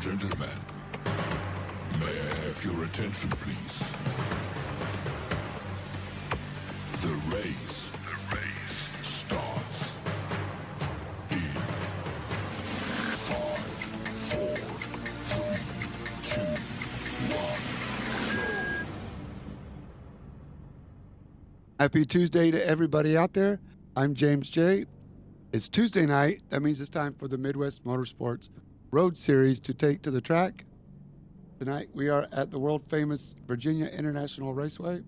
gentlemen, may I have your attention, please? The race starts in 5, 4, 3, 2, 1, go. Happy Tuesday to everybody out there. I'm James J. It's Tuesday night. That means it's time for the Midwest Motorsports Road Series to take to the track. Tonight we are at the world famous Virginia International Raceway.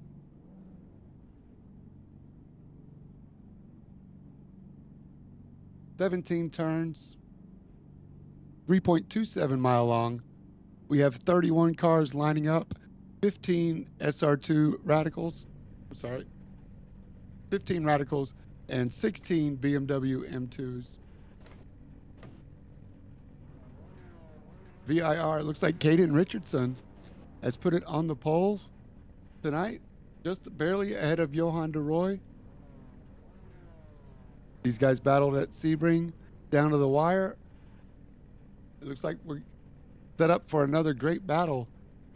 "17 turns, 3.27 mile long. We have 31 cars lining up, 15 SR2 radicals. 15 radicals and 16 BMW M2s. VIR, it looks like Caden Richardson has put it on the pole tonight, just barely ahead of Johan de Roy. These guys battled at Sebring down to the wire. It looks like we're set up for another great battle,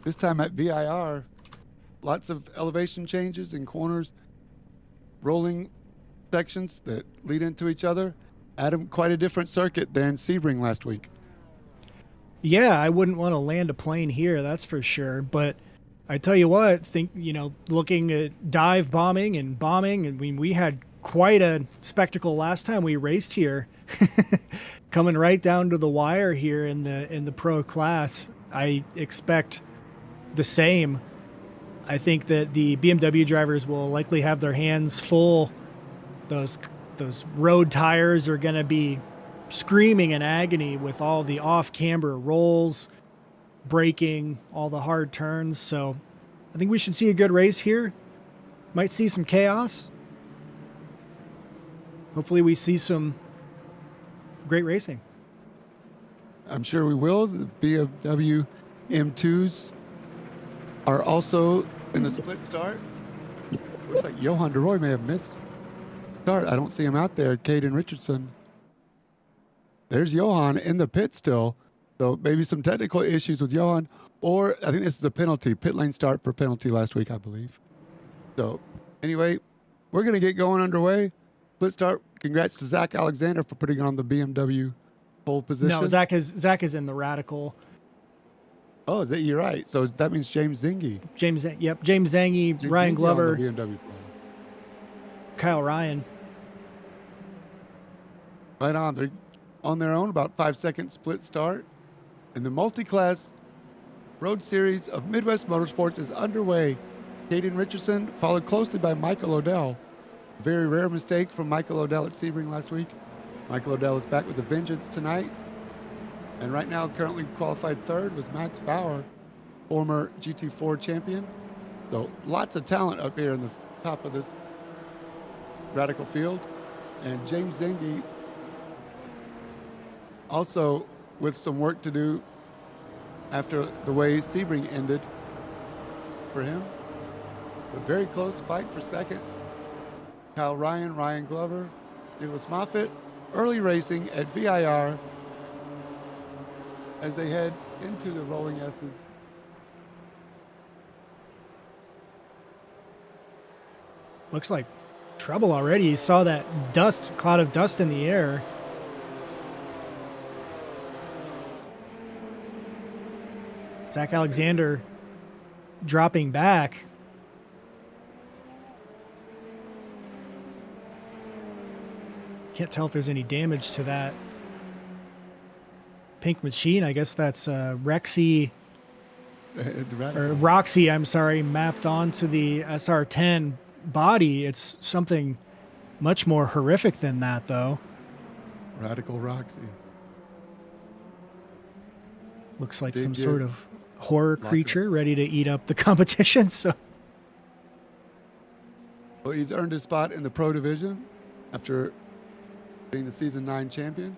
this time at VIR. Lots of elevation changes in corners, rolling sections that lead into each other. Adam, quite a different circuit than Sebring last week. Yeah, I wouldn't want to land a plane here, that's for sure. But I tell you what, looking at dive bombing, I mean, we had quite a spectacle last time we raced here, coming right down to the wire here in the pro class. I expect the same. I think that the BMW drivers will likely have their hands full. Those road tires are going to be screaming in agony with all the off-camber rolls, braking, all the hard turns. So I think we should see a good race here. Might see some chaos. Hopefully we see some great racing. I'm sure we will. The BMW M2s are also in a split start. Looks like Johan de Roy may have missed start. I don't see him out there. Caden Richardson. There's Johan in the pit still. So maybe some technical issues with Johan, or I think this is a penalty, pit lane start for penalty last week, I believe. So anyway, we're going to get going underway. Let's start. Congrats to Zach Alexander for putting on the BMW pole position. No, Zach is in the radical. Oh, you're right. So that means James Zingy. James Zangy, Ryan Zingy Glover, on the BMW pole. Kyle Ryan. Right on. They're on their own, about 5-second split start. And the multi-class road series of Midwest Motorsports is underway. Caden Richardson, followed closely by Michael Odell. A very rare mistake from Michael Odell at Sebring last week. Michael Odell is back with a vengeance tonight. And right now, currently qualified third was Max Bauer, former GT4 champion. So lots of talent up here in the top of this radical field. And James Zengi also with some work to do after the way Sebring ended for him. A very close fight for second. Kyle Ryan, Ryan Glover, Douglas Moffitt, early racing at VIR as they head into the rolling S's. Looks like trouble already. You saw that cloud of dust in the air. Zach Alexander dropping back. Can't tell if there's any damage to that pink machine. I guess that's Roxy, I'm sorry, mapped onto the SR10 body. It's something much more horrific than that, though. Radical Roxy. Looks like some sort of horror creature ready to eat up the competition. So, well, he's earned his spot in the pro division after being the season 9 champion.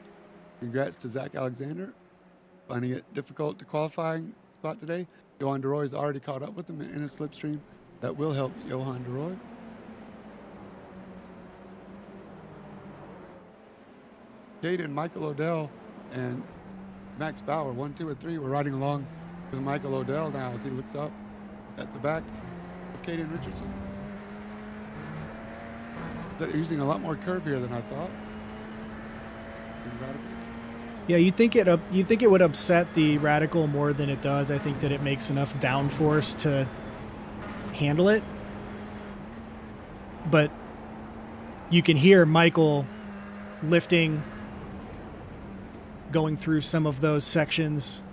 Congrats to Zach Alexander, finding it difficult to qualifying spot today. Johan de Roy has already caught up with him in a slipstream that will help Johan de Roy. Caden, Michael Odell, and Max Bauer, 1, 2, and 3. We're riding along with Michael Odell now as he looks up at the back of Caden Richardson. They're using a lot more curve here than I thought. Yeah, you think it would upset the Radical more than it does. I think that it makes enough downforce to handle it. But you can hear Michael lifting, going through some of those sections.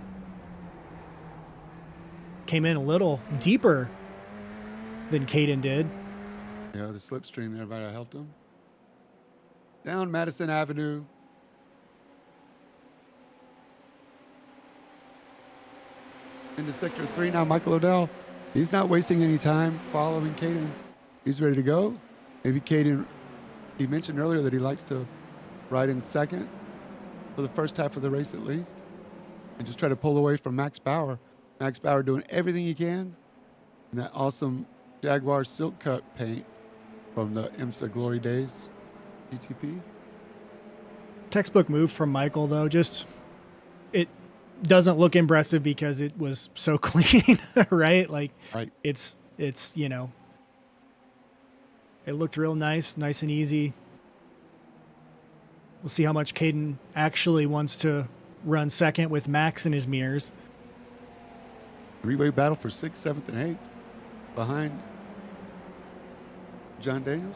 Came in a little deeper than Caden did. Yeah, the slipstream there might have helped him. Down Madison Avenue. Into Sector 3 now, Michael Odell. He's not wasting any time following Caden. He's ready to go. Maybe Caden, he mentioned earlier that he likes to ride in second for the first half of the race at least and just try to pull away from Max Bauer. Max Bauer doing everything he can in that awesome Jaguar Silk Cut paint from the IMSA Glory Days GTP. Textbook move from Michael, though. Just, it doesn't look impressive because it was so clean, right? Like, right. It's, you know, it looked real nice and easy. We'll see how much Caden actually wants to run second with Max in his mirrors. Three-way battle for 6th, 7th, and 8th behind John Daniels.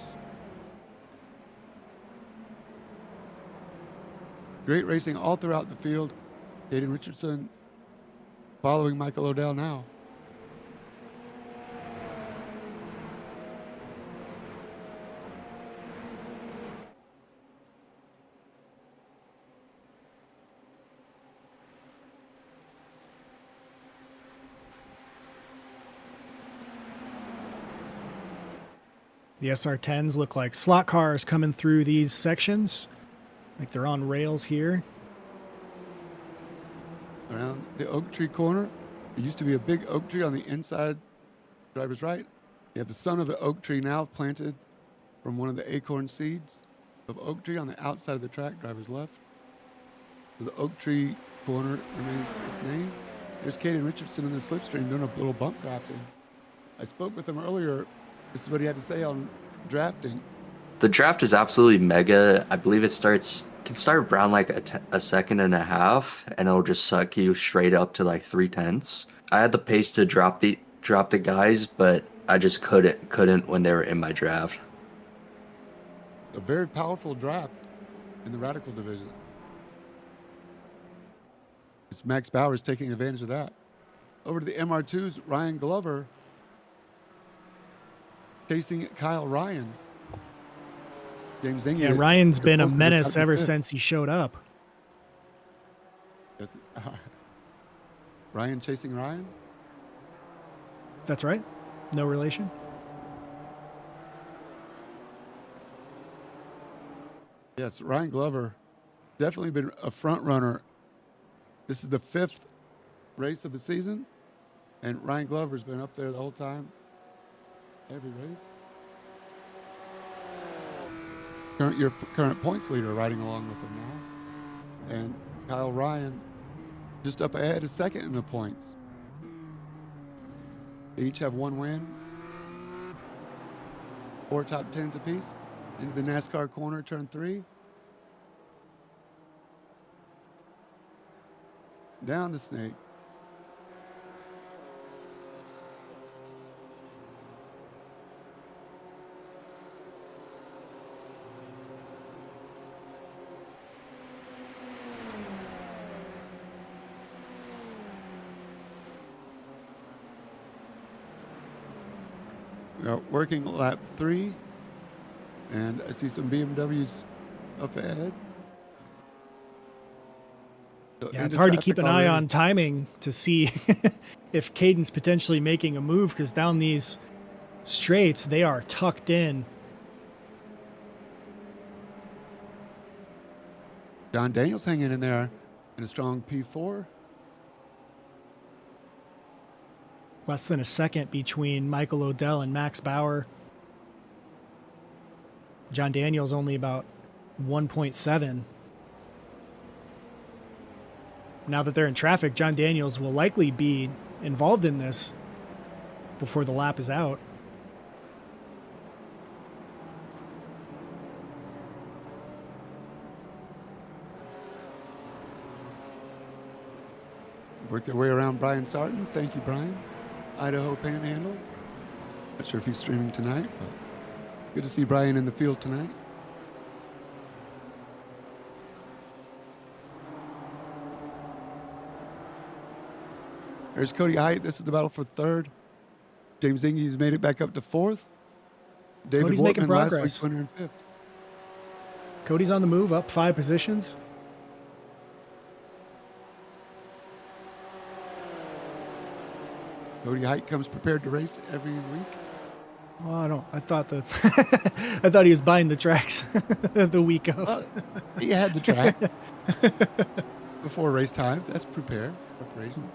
Great racing all throughout the field. Caden Richardson following Michael Odell now. The SR10s look like slot cars coming through these sections. Like they're on rails here. Around the oak tree corner. There used to be a big oak tree on the inside, driver's right. You have the son of the oak tree now planted from one of the acorn seeds of oak tree on the outside of the track, driver's left. So the oak tree corner remains its name. There's Caden Richardson in the slipstream doing a little bump drafting. I spoke with him earlier. This is what he had to say on drafting. The draft is absolutely mega. I believe it can start around like a second and a half, and it'll just suck you straight up to like 3/10. I had the pace to drop the guys, but I just couldn't when they were in my draft. A very powerful draft in the Radical division. It's Max Bauer taking advantage of that. Over to the MR2s, Ryan Glover chasing Kyle Ryan. James Inge. Yeah, Ryan's been a menace ever since he showed up. Yes. Ryan chasing Ryan? That's right. No relation. Yes, Ryan Glover definitely been a front runner. This is the 5th race of the season, and Ryan Glover's been up there the whole time. Every race. Your current points leader riding along with him now. And Kyle Ryan just up ahead is second in the points. They each have one win. 4 top 10s apiece. Into the NASCAR corner, turn 3. Down the snake. We are working lap 3, and I see some BMWs up ahead. So yeah, it's hard to keep an eye on timing to see if Caden's potentially making a move, because down these straights, they are tucked in. John Daniels hanging in there in a strong P4. Less than a second between Michael Odell and Max Bauer. John Daniels only about 1.7. Now that they're in traffic, John Daniels will likely be involved in this before the lap is out. Work their way around Brian Sarton. Thank you, Brian. Idaho Panhandle. Not sure if he's streaming tonight, but good to see Brian in the field tonight. There's Cody Height. This is the battle for third. James Ingey's made it back up to fourth. David Cody's making Wortman, last progress. week's winner, in fifth. Cody's on the move, up 5 positions. Cody Height comes prepared to race every week. Well, I thought I thought he was buying the tracks the week of. He had the track before race time. That's preparation.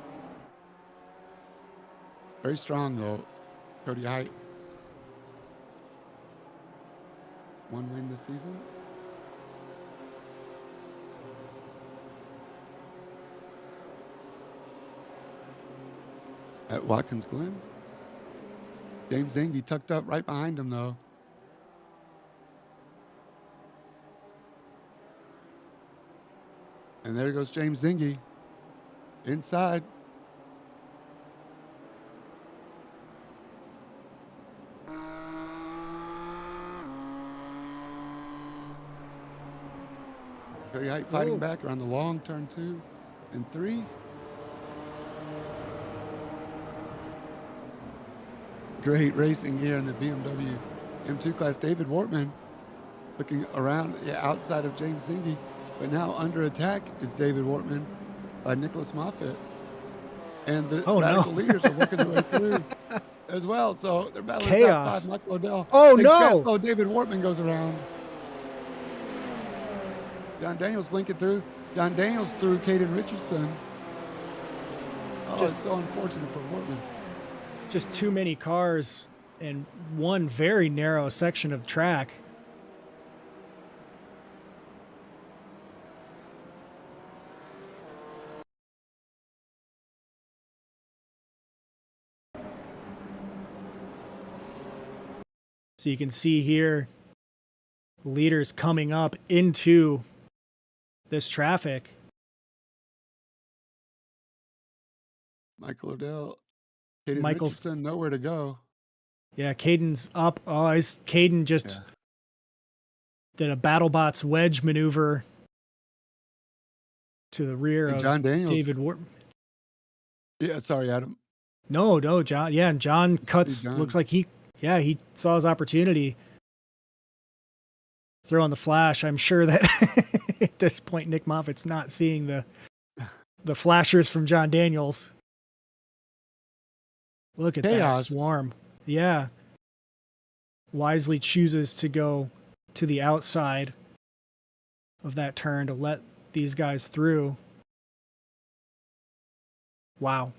Very strong though, Cody Height. 1 win this season. At Watkins Glen. James Ingey tucked up right behind him though. And there goes James Ingey inside. Cody Height fighting back around the long turn 2 and 3. Great racing here in the BMW M2 class. David Wortman looking around outside of James Ingey, but now under attack is David Wortman by Nicholas Moffitt. And the radical leaders are working their way through as well. So they're battling top 5. Michael Odell. Oh, no. Oh, David Wortman goes around. John Daniels blinking through. John Daniels through Caden Richardson. Oh, it's so unfortunate for Wortman. Just too many cars in one very narrow section of track. So you can see here, leaders coming up into this traffic. Michael Odell. Caden Richardson, nowhere to go. Yeah, Caden's up. Oh, Caden just did a BattleBots wedge maneuver to the rear of John Daniels. David Wortman. Yeah, sorry, Adam. No, John. Yeah, and John cuts. Looks like he saw his opportunity. Throw on the flash. I'm sure that at this point, Nick Moffitt's not seeing the flashers from John Daniels. Look at that swarm. Yeah. Wisely chooses to go to the outside of that turn to let these guys through. Wow.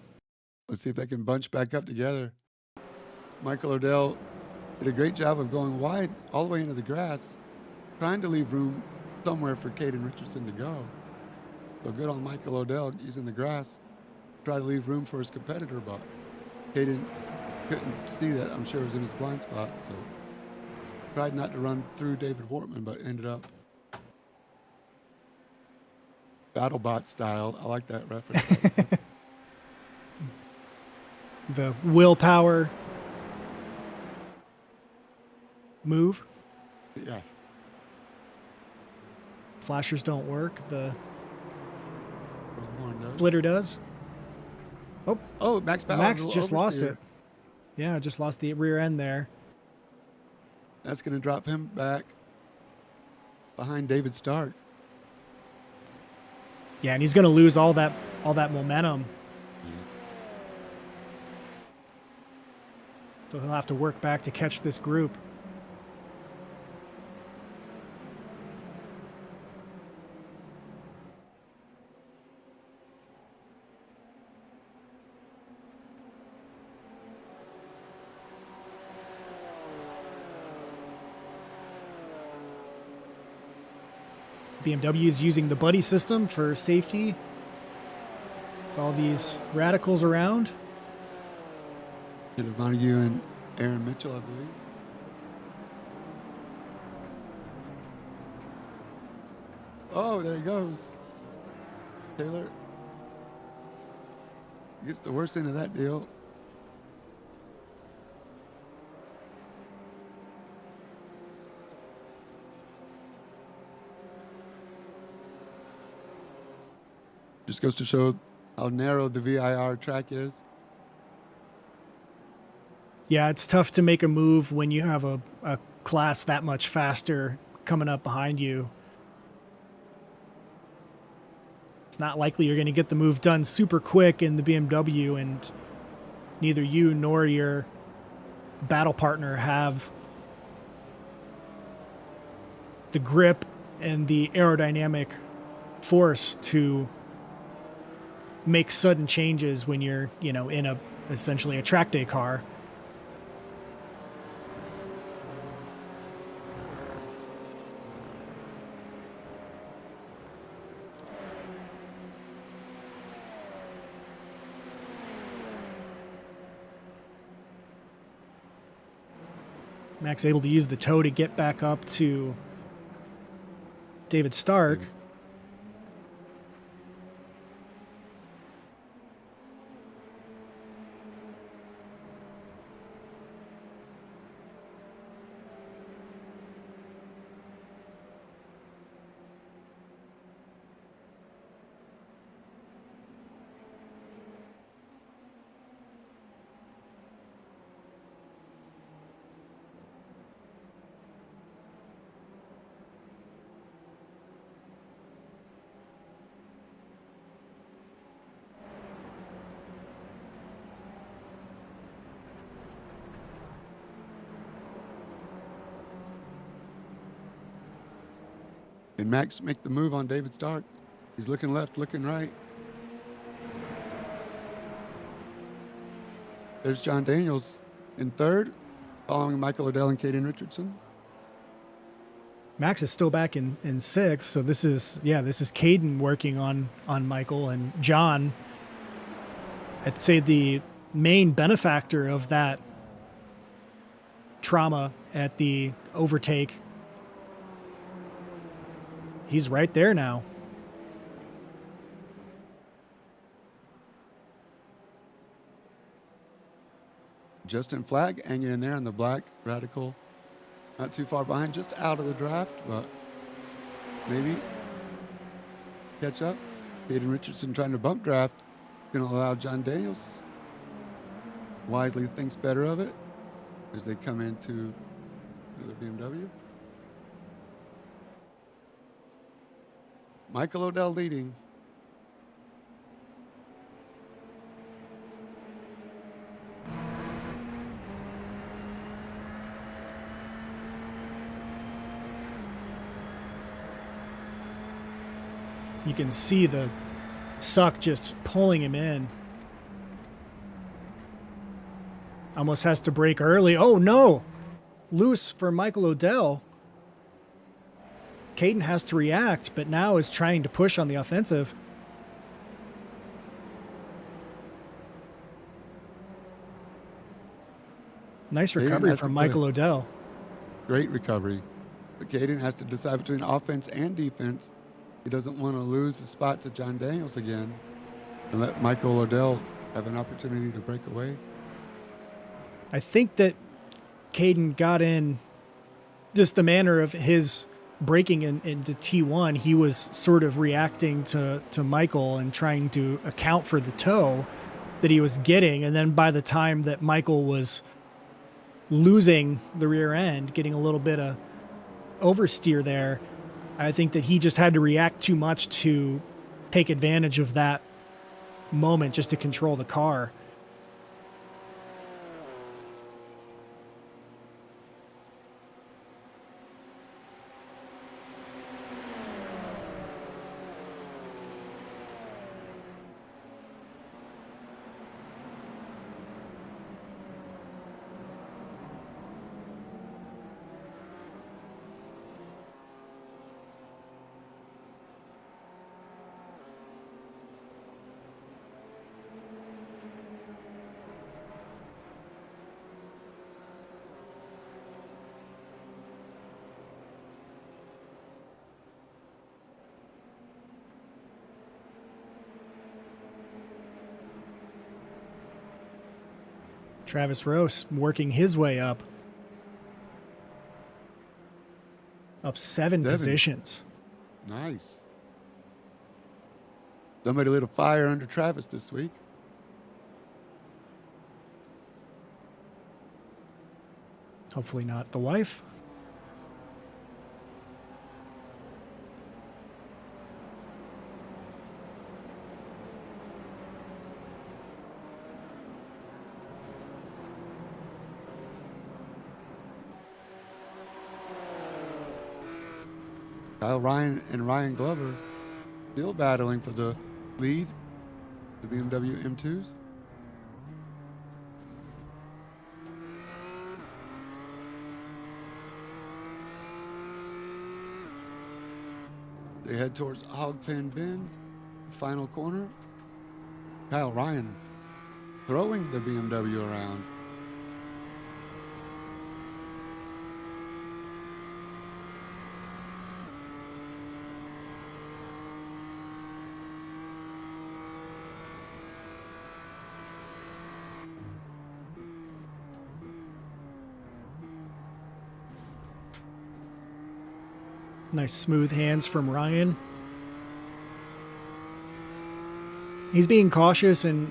Let's see if they can bunch back up together. Michael Odell did a great job of going wide all the way into the grass, trying to leave room somewhere for Caden Richardson to go. So good on Michael Odell using the grass, try to leave room for his competitor, but Caden couldn't see that. I'm sure it was in his blind spot, so tried not to run through David Wortman, but ended up BattleBot style. I like that reference. The willpower move. Yeah. Flashers don't work. The splitter does. Oh, Max Bauer. Max just lost it. Yeah, just lost the rear end there. That's going to drop him back behind David Stark. Yeah, and he's going to lose all that momentum. Yes. So he'll have to work back to catch this group. BMW is using the buddy system for safety. With all these radicals around. Kenneth Montague and Aaron Mitchell, I believe. Oh, there he goes. Taylor gets the worst end of that deal. Just goes to show how narrow the VIR track is. Yeah, it's tough to make a move when you have a class that much faster coming up behind you. It's not likely you're going to get the move done super quick in the BMW, and neither you nor your battle partner have the grip and the aerodynamic force to make sudden changes when you're, you know, in essentially a track day car. Max able to use the toe to get back up to David Stark. And Max make the move on David Stark. He's looking left, looking right. There's John Daniels in third, following Michael Odell and Caden Richardson. Max is still back in sixth, so this is Caden working on Michael, and John, I'd say the main benefactor of that trauma at the overtake. He's right there now. Justin Flagg hanging in there on the black radical. Not too far behind, just out of the draft, but maybe catch up. Caden Richardson trying to bump draft. Going to allow John Daniels wisely thinks better of it as they come into the BMW. Michael Odell leading. You can see the suck just pulling him in. Almost has to brake early. Oh no! Loose for Michael Odell. Caden has to react, but now is trying to push on the offensive. Nice recovery from Michael Odell. Great recovery. But Caden has to decide between offense and defense. He doesn't want to lose the spot to John Daniels again and let Michael Odell have an opportunity to break away. I think that Caden got in just the manner of his breaking into T1. He was sort of reacting to Michael and trying to account for the toe that he was getting. And then by the time that Michael was losing the rear end, getting a little bit of oversteer there, I think that he just had to react too much to take advantage of that moment just to control the car. Travis Rose working his way up. Up seven positions. Nice. Somebody lit a fire under Travis this week. Hopefully not the wife. Kyle Ryan and Ryan Glover still battling for the lead, the BMW M2s. They head towards Hogpen Bend, final corner. Kyle Ryan throwing the BMW around. Nice smooth hands from Ryan. He's being cautious and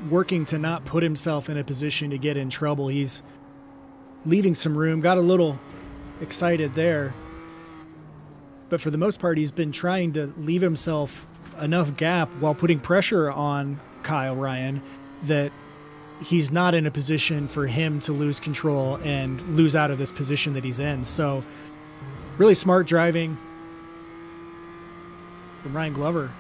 working to not put himself in a position to get in trouble. He's leaving some room, got a little excited there. But for the most part, he's been trying to leave himself enough gap while putting pressure on Kyle Ryan that he's not in a position for him to lose control and lose out of this position that he's in. So really smart driving from Ryan Glover.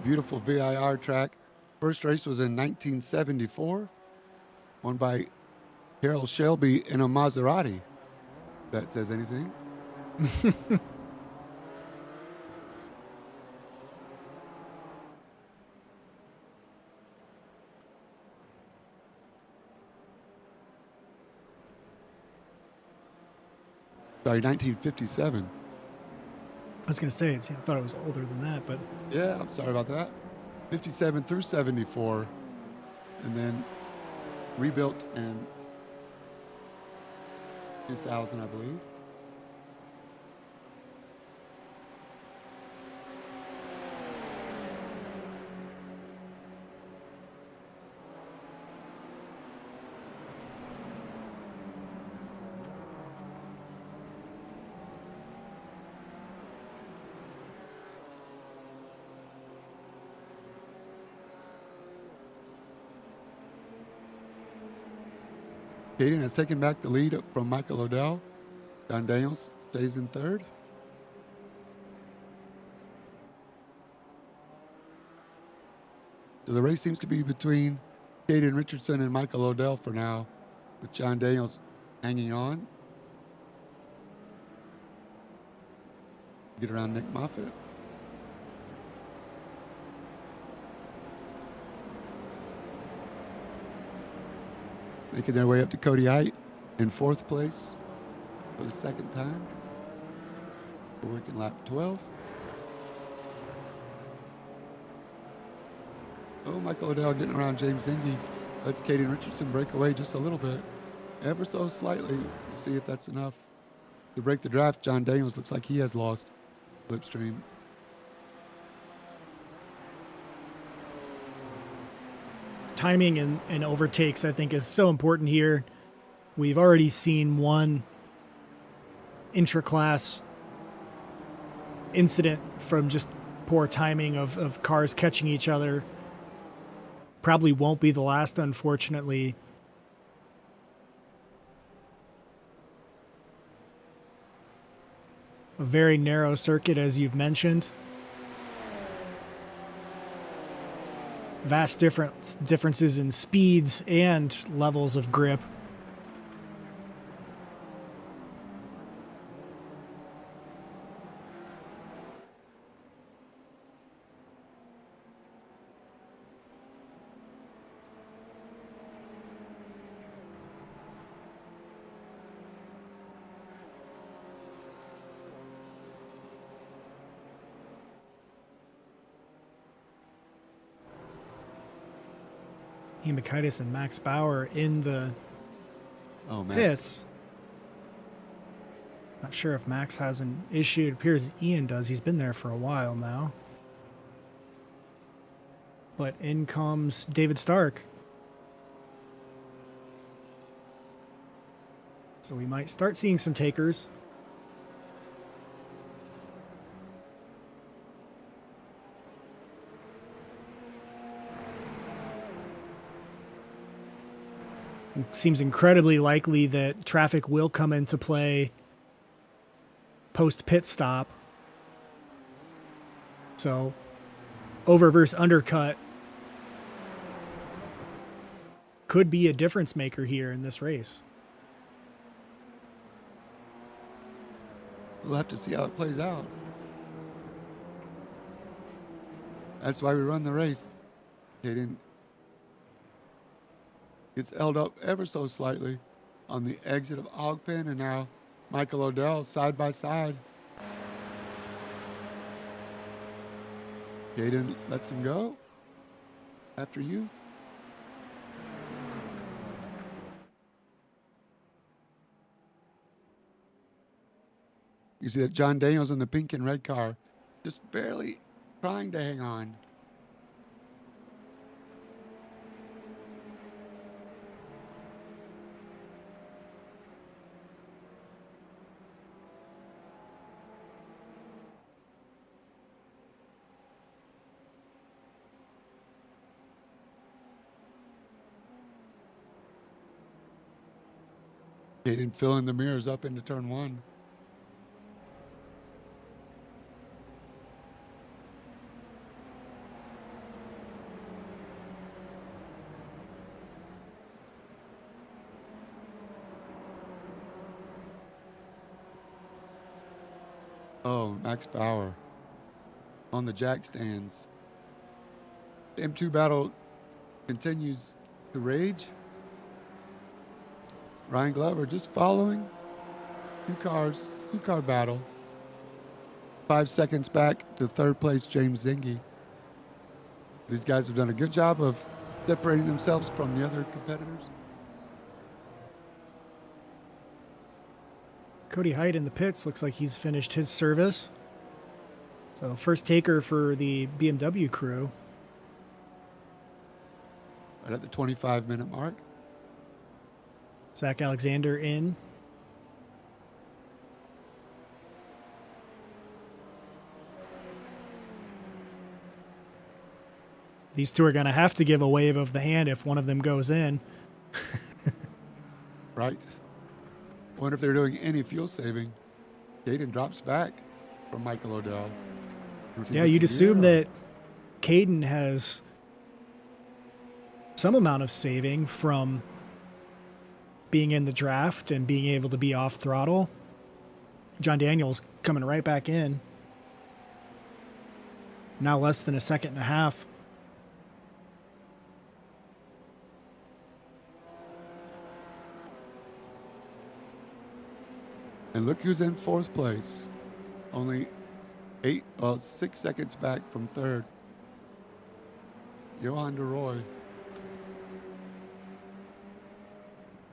Beautiful VIR track. First race was in 1974, won by Harold Shelby in a Maserati. If that says anything. Sorry, 1957. I was going to say, I thought it was older than that, but Yeah, I'm sorry about that. 57 through 74, and then rebuilt in 2000, I believe. Caden has taken back the lead from Michael Odell. John Daniels stays in third. So the race seems to be between Caden Richardson and Michael Odell for now, with John Daniels hanging on. Get around Nick Moffitt. Making their way up to Cody Height in fourth place for the second time. We're working lap 12. Oh, Michael Odell getting around James Engie. Lets Caden Richardson break away just a little bit. Ever so slightly. See if that's enough to break the draft. John Daniels looks like he has lost slipstream. timing and overtakes, I think, is so important here. We've already seen one intra-class incident from just poor timing of cars catching each other. Probably won't be the last, unfortunately. A very narrow circuit, as you've mentioned. Vast differences in speeds and levels of grip. Hematitis and Max Bauer in the Oh, Max. pits. Not sure if Max has an issue. It appears Ian does. He's been there for a while now. But in comes David Stark. So we might start seeing some takers. It seems incredibly likely that traffic will come into play post pit stop. So over versus undercut could be a difference maker here in this race. We'll have to see how it plays out. That's why we run the race. Caden gets held up ever so slightly on the exit of Ogpen, and now Michael Odell side by side. Caden lets him go. After you. You see that John Daniels in the pink and red car, just barely trying to hang on. Caden filling the mirrors up into turn one. Oh, Max Bauer on the jack stands. The M2 battle continues to rage. Ryan Glover just following. Two-car battle. 5 seconds back to third place, James Zingy. These guys have done a good job of separating themselves from the other competitors. Cody Height in the pits looks like he's finished his service. So first taker for the BMW crew. Right at the 25-minute mark. Zach Alexander in. These two are going to have to give a wave of the hand if one of them goes in. Right. Wonder if they're doing any fuel saving. Caden drops back from Michael Odell. Yeah, you'd assume that Caden has some amount of saving from being in the draft and being able to be off throttle. John Daniels coming right back in. Now less than a second and a half. And look who's in fourth place. Only 6 seconds back from third. Johan DeRoy.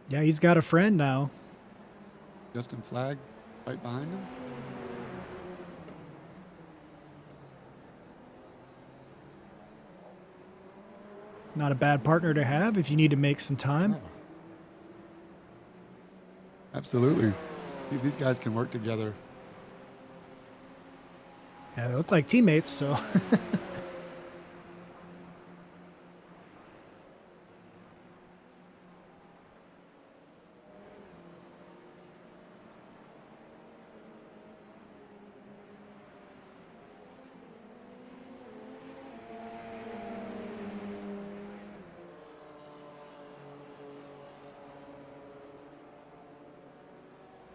Yeah, he's got a friend now. Justin Flagg right behind him. Not a bad partner to have if you need to make some time. Oh. Absolutely. These guys can work together. Yeah, they look like teammates, so.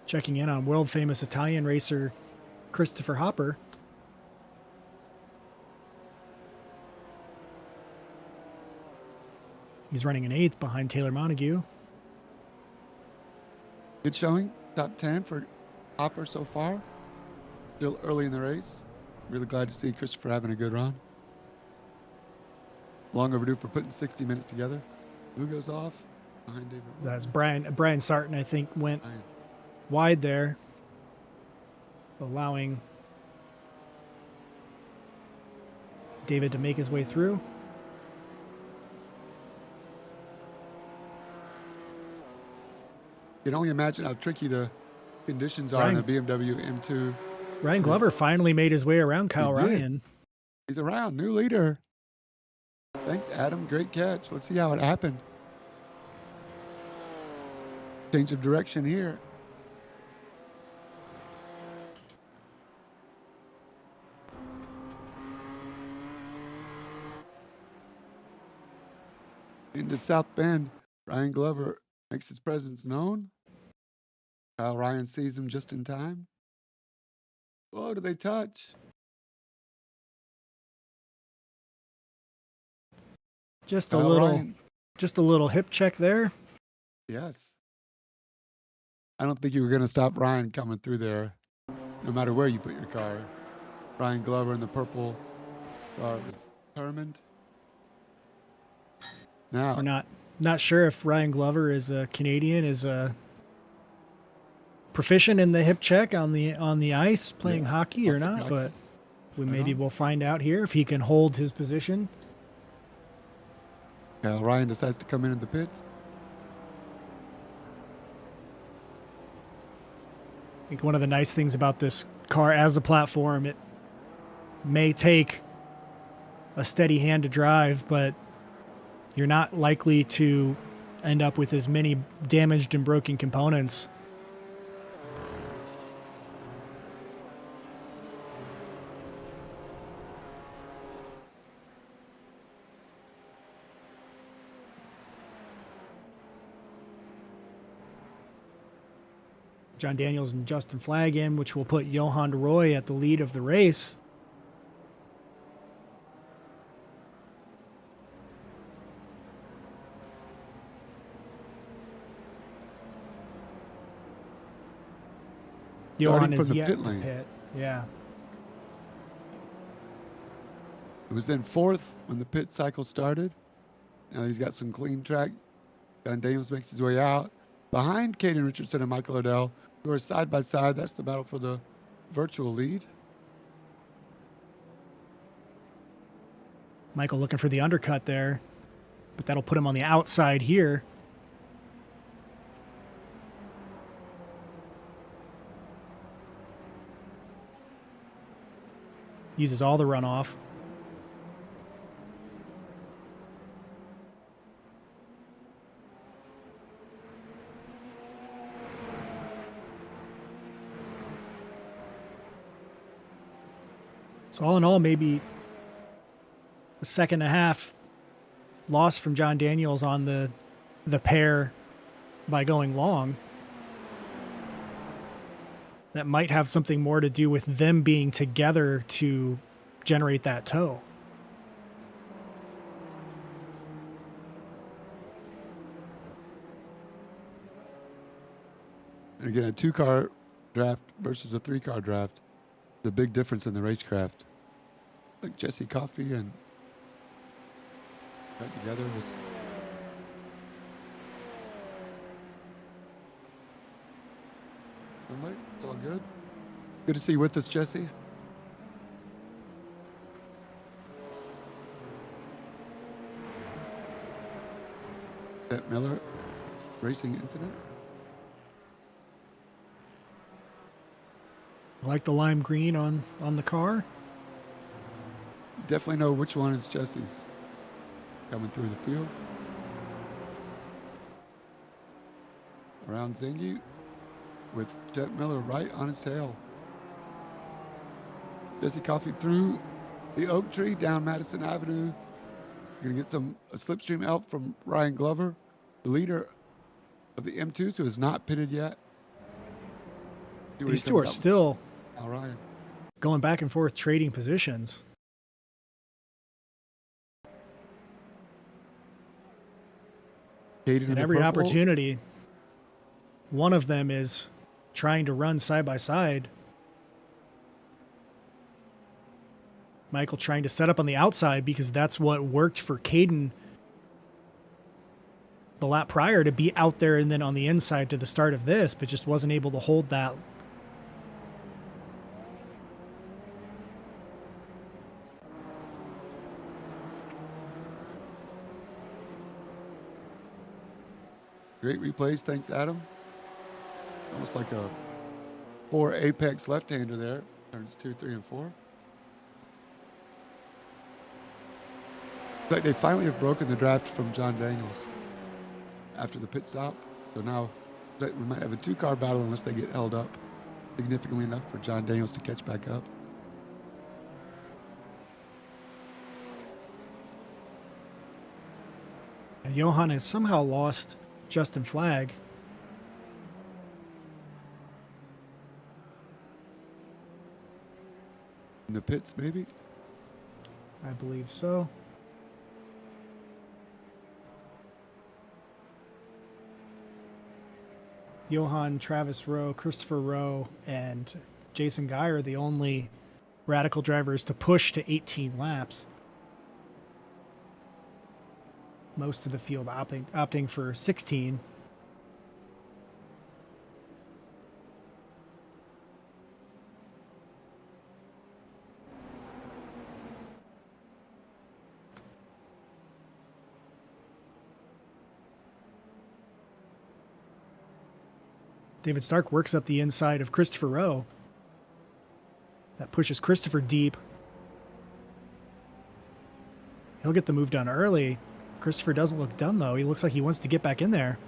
Checking in on world famous Italian racer Christopher Hopper. He's running an 8th behind Taylor Montague. Good showing. Top 10 for Hopper so far. Still early in the race. Really glad to see Christopher having a good run. Long overdue for putting 60 minutes together. Who goes off? Behind David. That's Brian Sarton, I think, went Ryan. wide there, allowing David to make his way through. You can only imagine how tricky the conditions are in a BMW M2. Ryan Glover finally made his way around Kyle He did. Ryan. He's around, new leader. Thanks, Adam. Great catch. Let's see how it happened. Change of direction here. Into South Bend, Ryan Glover makes his presence known. Kyle Ryan sees him just in time. Oh, do they touch? Just a Kyle little, Ryan. just a little hip check there. Yes. I don't think you were going to stop Ryan coming through there, no matter where you put your car. Ryan Glover in the purple car was determined. Now, We're not sure if Ryan Glover is a Canadian, is a proficient in the hip check on the ice playing Yeah, hockey or lots of not, but practice. we'll find out here if he can hold his position. Kyle Ryan decides to come in the pits. I think one of the nice things about this car as a platform, it may take a steady hand to drive, but you're not likely to end up with as many damaged and broken components. John Daniels and Justin Flagg in, which will put Johan de Roy at the lead of the race. Johan Starting is from the yet pit to lane. pit. Yeah. It was in fourth when the pit cycle started. Now he's got some clean track. John Daniels makes his way out. Behind Caden Richardson and Michael Odell, who are side by side. That's the battle for the virtual lead. Michael looking for the undercut there, but that'll put him on the outside here. Uses all the runoff. So all in all, maybe a second and a half loss from John Daniels on the pair by going long. That might have something more to do with them being together to generate that tow. And again, a 2-car draft versus a 3-car draft. The big difference in the racecraft. Like Jesse Coffey and that together was. Somebody? It's all good. Good to see you with us, Jesse. That Miller racing incident. I like the lime green on the car. You definitely know which one is Jesse's. Coming through the field. Around Zingy with Jet Miller right on his tail. Jesse Coffey through the oak tree down Madison Avenue. You're going to get a slipstream help from Ryan Glover, the leader of the M2s, who has not pitted yet. These two are still All right. going back and forth trading positions. Caden At every opportunity, one of them is trying to run side by side. Michael trying to set up on the outside because that's what worked for Caden the lap prior to be out there and then on the inside to the start of this, but just wasn't able to hold that. Great replays. Thanks, Adam. Almost like a 4 apex left-hander there. Turns 2, 3, and 4. Like they finally have broken the draft from John Daniels after the pit stop. So now we might have a 2-car battle unless they get held up significantly enough for John Daniels to catch back up. And Johan has somehow lost Justin Flagg. In the pits, maybe? I believe so. Johan, Travis Rowe, Christopher Rowe, and Jason Guy are the only Radical drivers to push to 18 laps. Most of the field opting for 16. David Stark works up the inside of Christopher Rowe. That pushes Christopher deep. He'll get the move done early. Christopher doesn't look done, though. He looks like he wants to get back in there.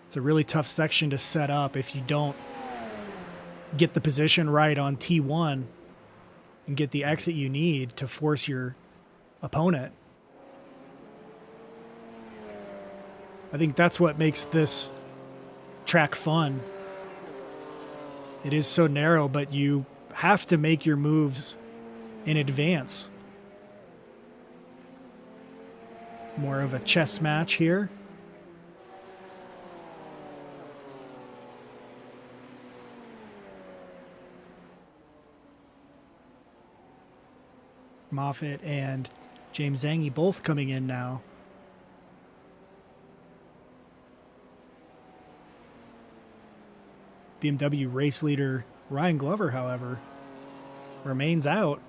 It's a really tough section to set up if you don't get the position right on T1 and get the exit you need to force your opponent. I think that's what makes this track fun. It is so narrow, but you have to make your moves in advance. More of a chess match here. Moffitt and James Zangi both coming in now. BMW race leader Ryan Glover, however, remains out.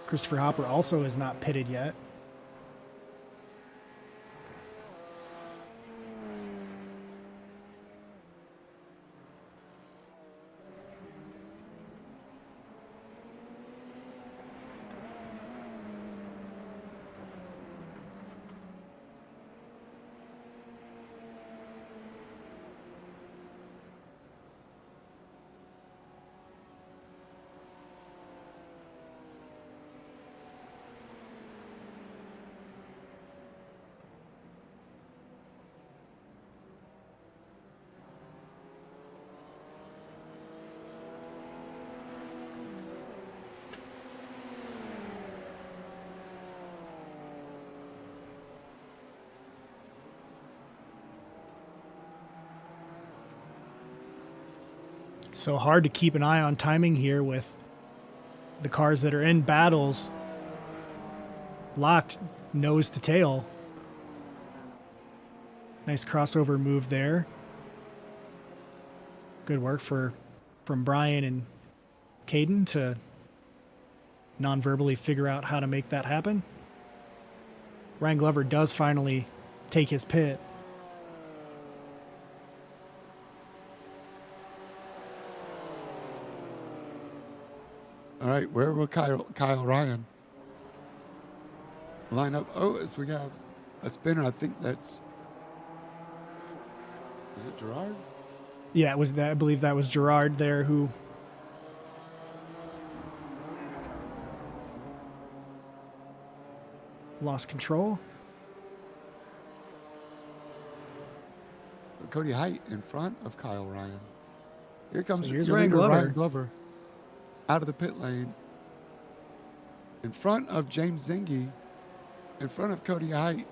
Christopher Hopper also is not pitted yet. It's so hard to keep an eye on timing here with the cars that are in battles locked nose to tail. Nice crossover move there. Good work from Brian and Caden to non-verbally figure out how to make that happen. Ryan Glover does finally take his pit. All right, where will Kyle Ryan line up? Oh, as we have a spinner, I think that's... Is it Gerard? Yeah, it was that. I believe that was Gerard there who lost control. Cody Height in front of Kyle Ryan. Here comes here's your Ryan leader, Glover. Ryan Glover, out of the pit lane, in front of James Zingy, in front of Cody Height.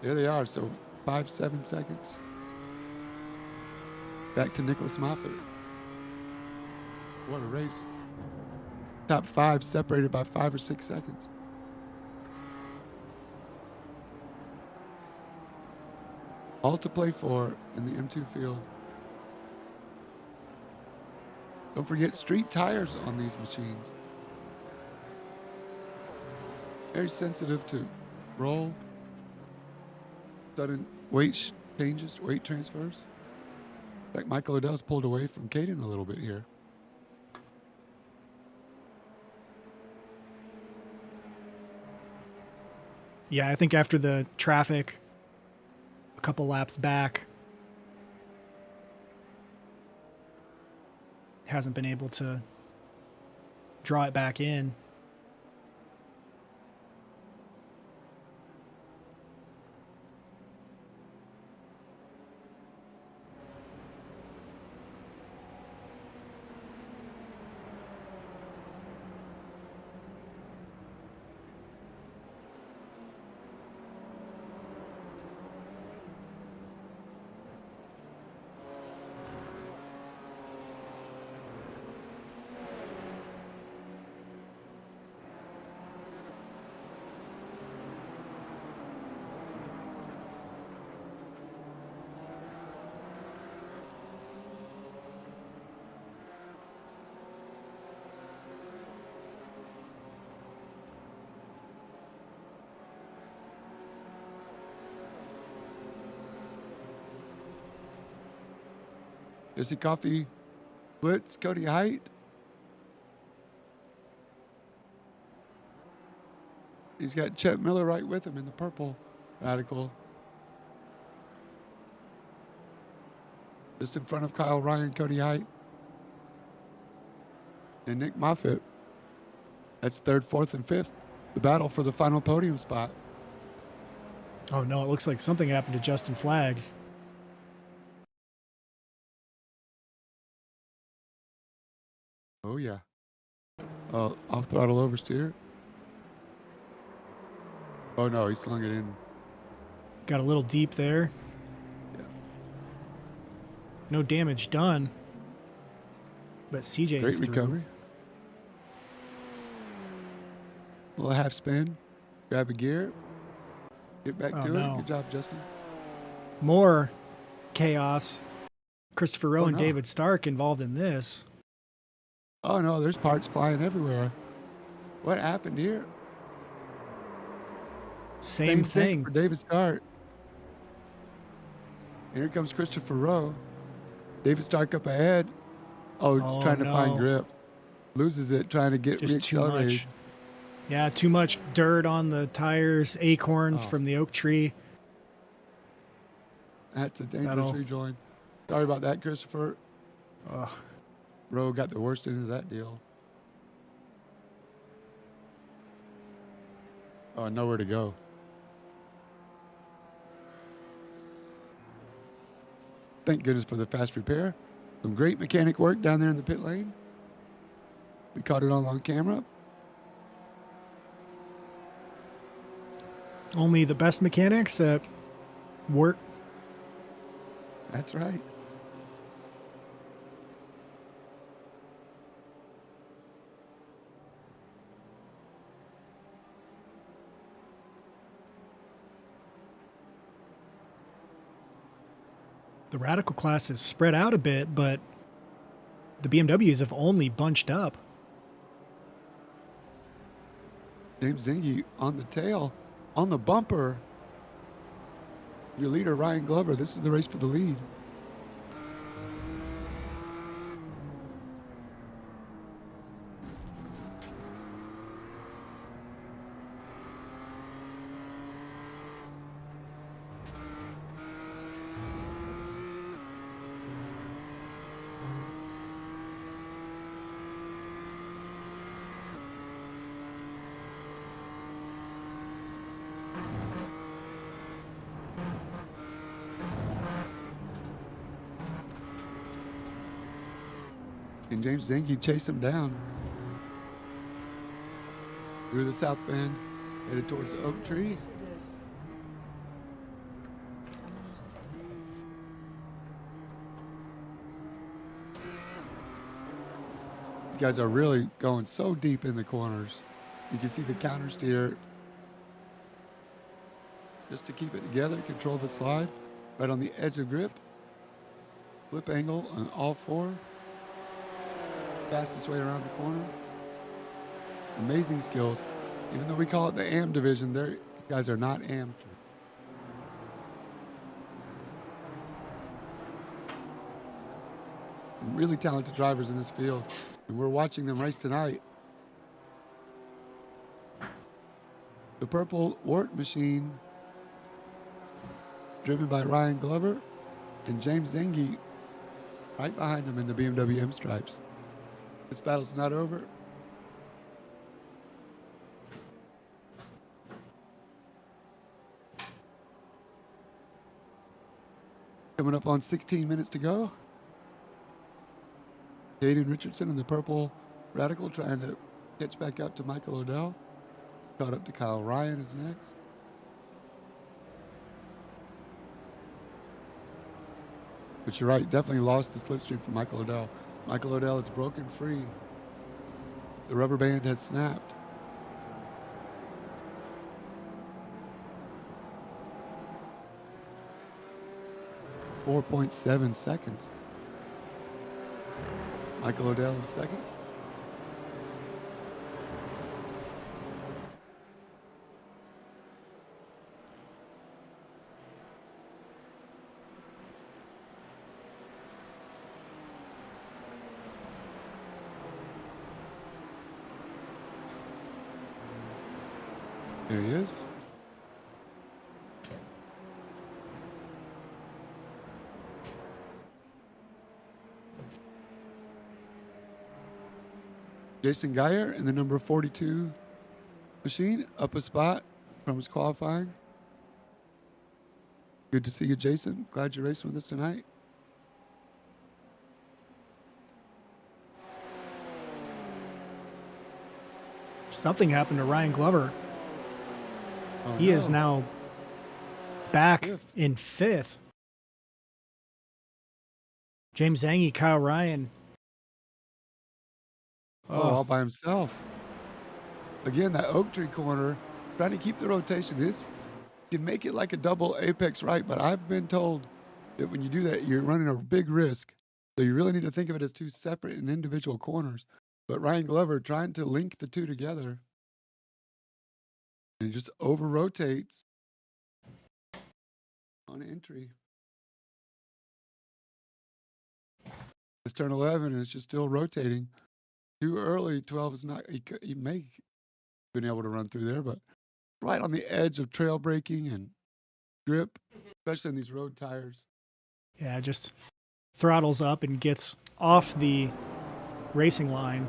There they are. So 5-7 seconds. Back to Nicholas Moffitt. What a race. Top 5 separated by 5 or 6 seconds. All to play for in the M2 field. Don't forget street tires on these machines. Very sensitive to roll, sudden weight changes, weight transfers. In fact, Michael Odell's pulled away from Caden a little bit here. Yeah, I think after the traffic, a couple laps back, hasn't been able to draw it back in. Jesse Coffey blitz Cody Height. He's got Chet Miller right with him in the purple radical. Just in front of Kyle Ryan, Cody Height, and Nick Moffitt. That's third, fourth, and fifth. The battle for the final podium spot. Oh no, it looks like something happened to Justin Flagg. Oh yeah. Off throttle oversteer. Oh no, he slung it in. Got a little deep there. Yeah. No damage done. But CJ Great is through. recovery. Little half spin. Grab a gear. Get back to no. it. Good job, Justin. More chaos. Christopher Rowe Oh, and no. David Stark involved in this. Oh no, there's parts flying everywhere. What happened here? Same thing. for David Stark. And here comes Christopher Rowe. David Stark up ahead. Oh, just trying to find no. grip. Loses it, trying to get Just too re-accelerated. much. Yeah, too much dirt on the tires, acorns from the oak tree. That's a dangerous rejoin. Sorry about that, Christopher. Ugh. Rowe got the worst end of that deal. Oh, nowhere to go. Thank goodness for the fast repair. Some great mechanic work down there in the pit lane. We caught it all on camera. Only the best mechanics at work. That's right. The radical class is spread out a bit, but the BMWs have only bunched up. James Zingy on the tail, on the bumper. Your leader, Ryan Glover. This is the race for the lead. And James Zenke chased him down through the South Bend, headed towards Oak Tree. These guys are really going so deep in the corners. You can see the counter steer just to keep it together, control the slide, right on the edge of grip, flip angle on all four, fastest way around the corner. Amazing skills. Even though we call it the AM division, these guys are not amateur. Really talented drivers in this field, and we're watching them race tonight. The purple Wart machine, driven by Ryan Glover and James Zenke, right behind him in the BMW M stripes. This battle's not over. Coming up on 16 minutes to go. Caden Richardson in the purple Radical trying to catch back up to Michael Odell. Caught up to Kyle Ryan is next. But you're right, definitely lost the slipstream from Michael Odell. Michael Odell is broken free. The rubber band has snapped. .7 seconds. Michael Odell in second. There he is. Jason Geyer in the number 42 machine, up a spot from his qualifying. Good to see you, Jason. Glad you're racing with us tonight. Something happened to Ryan Glover. Oh, He is now back Fifth. in fifth. James Zenke, Kyle Ryan. All by himself. Again, that oak tree corner, trying to keep the rotation. You can make it like a double apex right, but I've been told that when you do that, you're running a big risk. So you really need to think of it as two separate and individual corners. But Ryan Glover trying to link the two together. And just over rotates on entry. It's turn 11 and it's just still rotating. Too early, 12 is not, he may have been able to run through there, but right on the edge of trail braking and grip, especially in these road tires. Yeah, just throttles up and gets off the racing line.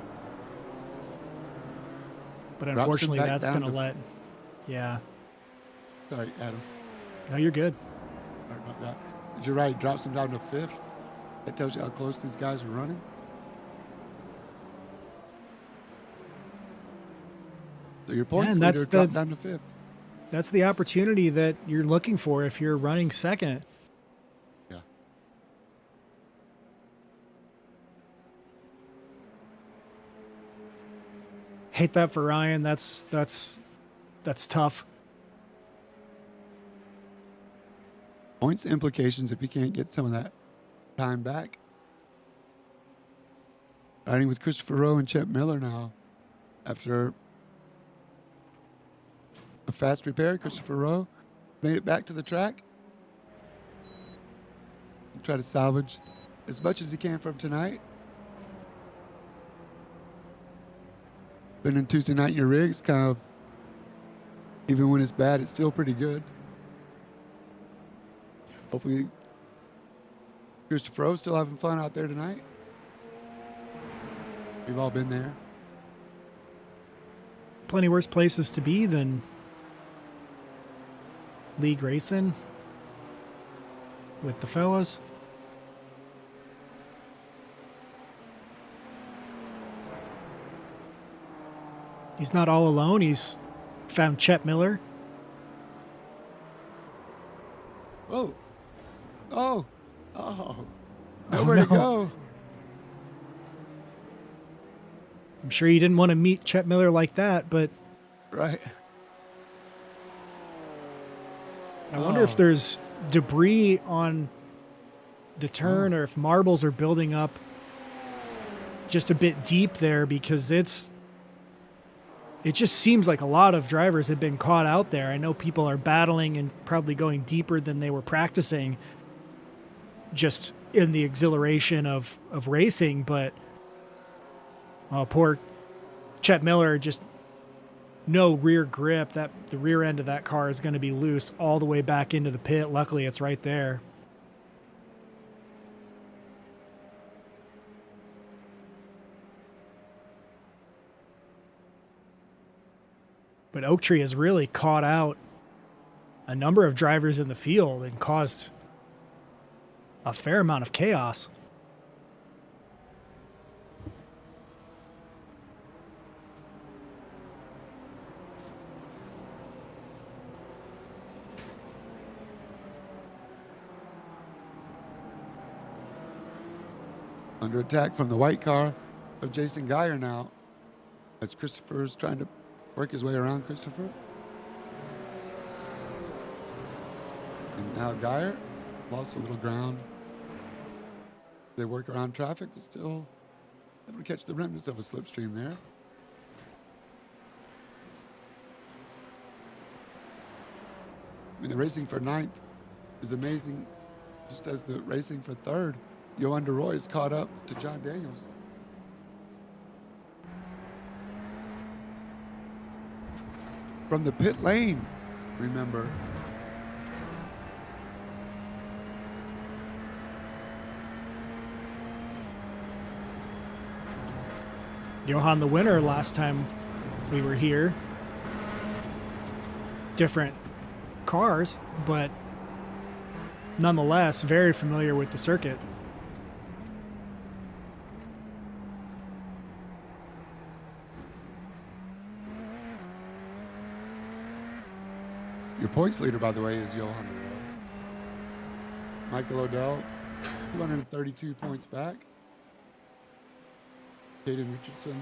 But unfortunately, that's going to let... Yeah. Sorry, Adam. No, you're good. Sorry about that. But you're right, drops him down to fifth. That tells you how close these guys are running. So your points leader dropped down to fifth. That's the opportunity that you're looking for if you're running second. Yeah. Hate that for Ryan. That's tough. Points implications if he can't get some of that time back. Riding with Christopher Rowe and Chet Miller now. After a fast repair, Christopher Rowe made it back to the track. Try to salvage as much as he can from tonight. Been in Tuesday night in your rigs, kind of, even when it's bad, it's still pretty good. Hopefully, Christopher Rowe's still having fun out there tonight. We've all been there. Plenty worse places to be than league racing with the fellas. He's not all alone. He's found Chet Miller. Oh. Oh. Oh. Nowhere to go. I'm sure you didn't want to meet Chet Miller like that, but Right. I wonder if there's debris on the turn or if marbles are building up just a bit deep there, because it just seems like a lot of drivers have been caught out there. I know people are battling and probably going deeper than they were practicing just in the exhilaration of racing, but poor Chet Miller, just no rear grip. That the rear end of that car is going to be loose all the way back into the pit. Luckily, it's right there. But Oak Tree has really caught out a number of drivers in the field and caused a fair amount of chaos. Under attack from the white car of Jason Geyer now, as Christopher is trying to work his way around Christopher. And now Geyer lost a little ground. They work around traffic, but still able to catch the remnants of a slipstream there. I mean, the racing for ninth is amazing, just as the racing for third. Johan de Roy is caught up to John Daniels. From the pit lane, remember. Johan the winner last time we were here. Different cars, but nonetheless very familiar with the circuit. Your points leader, by the way, is Johan. Michael Odell, 232 points back. Caden Richardson,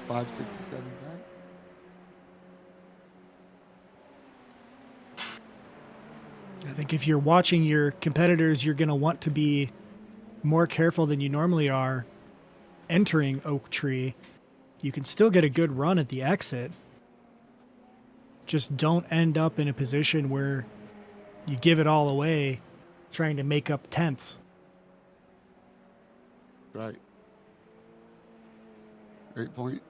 567 back. I think if you're watching your competitors, you're going to want to be more careful than you normally are entering Oak Tree. You can still get a good run at the exit. Just don't end up in a position where you give it all away trying to make up tenths. Right. Great point.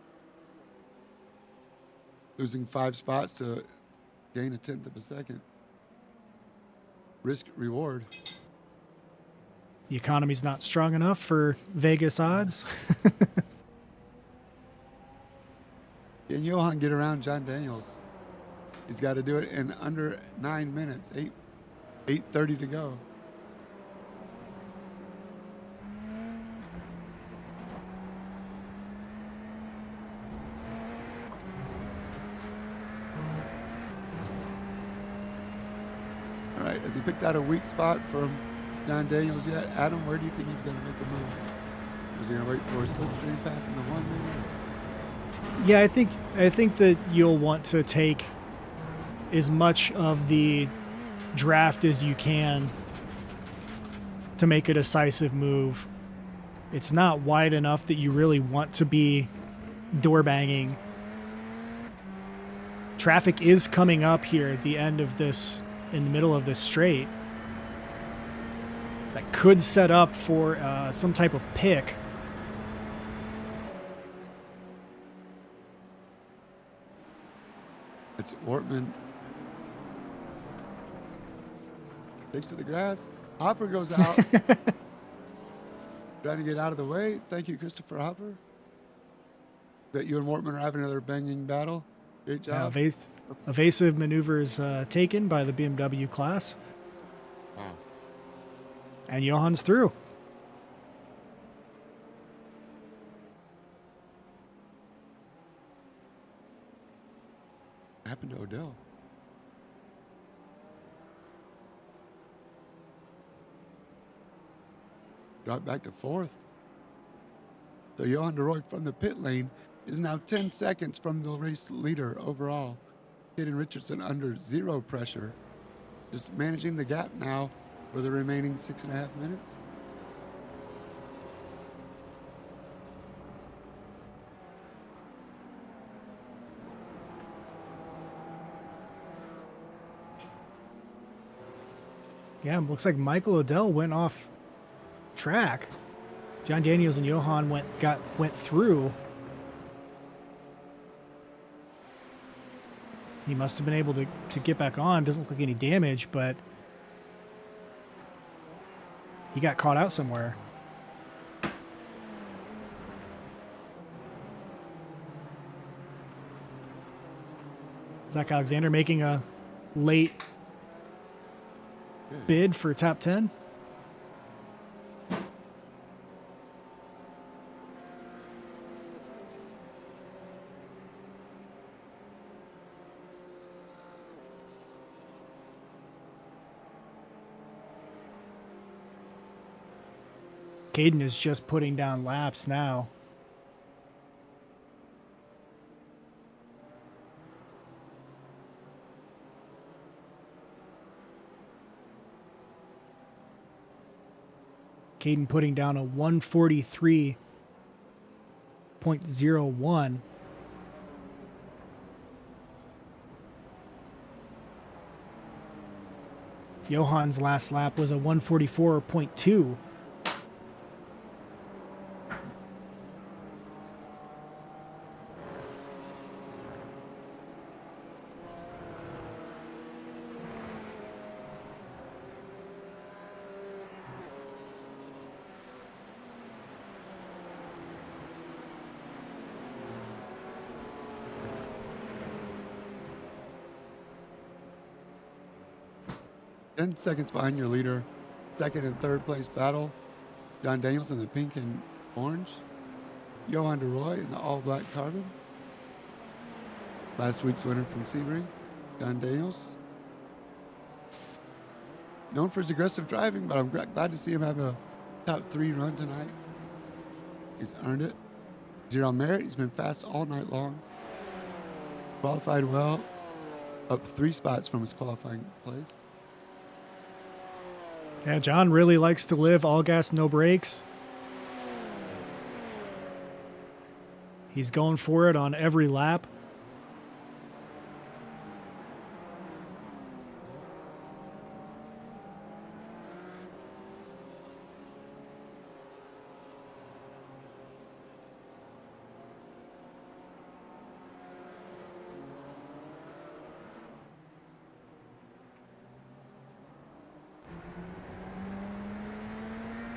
Losing 5 spots to gain a tenth of a second. Risk reward. The economy's not strong enough for Vegas odds. Can Johan get around John Daniels? He's got to do it in under 9 minutes. 8:30 to go. All right, has he picked out a weak spot from John Daniels yet? Adam, where do you think he's going to make a move? Is he going to wait for a slipstream pass in the one maybe? Yeah, I think that you'll want to take as much of the draft as you can to make a decisive move. It's not wide enough that you really want to be door banging. Traffic is coming up here at the end of this, in the middle of this straight. That could set up for some type of pick. It's Ortman. Takes to the grass. Hopper goes out. Trying to get out of the way. Thank you, Christopher Hopper. That you and Wortman are having another banging battle. Great job. Evasive maneuvers taken by the BMW class. Wow. And Johan's through. happened to Odell? Dropped back to fourth. So Johan DeRoy from the pit lane is now 10 seconds from the race leader overall. Hayden Richardson under zero pressure. Just managing the gap now for the remaining 6.5 minutes. Yeah, looks like Michael Odell went off track. John Daniels and Johan went through. He must have been able to get back on. Doesn't look like any damage, but he got caught out somewhere. Zach Alexander making a late bid for top 10. Caden is just putting down laps now. Caden putting down a 143.01. Johan's last lap was a 144.2. Ten seconds behind your leader. Second and third place battle. John Daniels in the pink and orange. Johan DeRoy in the all black carbon. Last week's winner from Sebring, John Daniels. Known for his aggressive driving, but I'm glad to see him have a top 3 run tonight. He's earned it. Zero merit. He's been fast all night long. Qualified well. Up 3 spots from his qualifying place. Yeah, John really likes to live all gas, no brakes. He's going for it on every lap.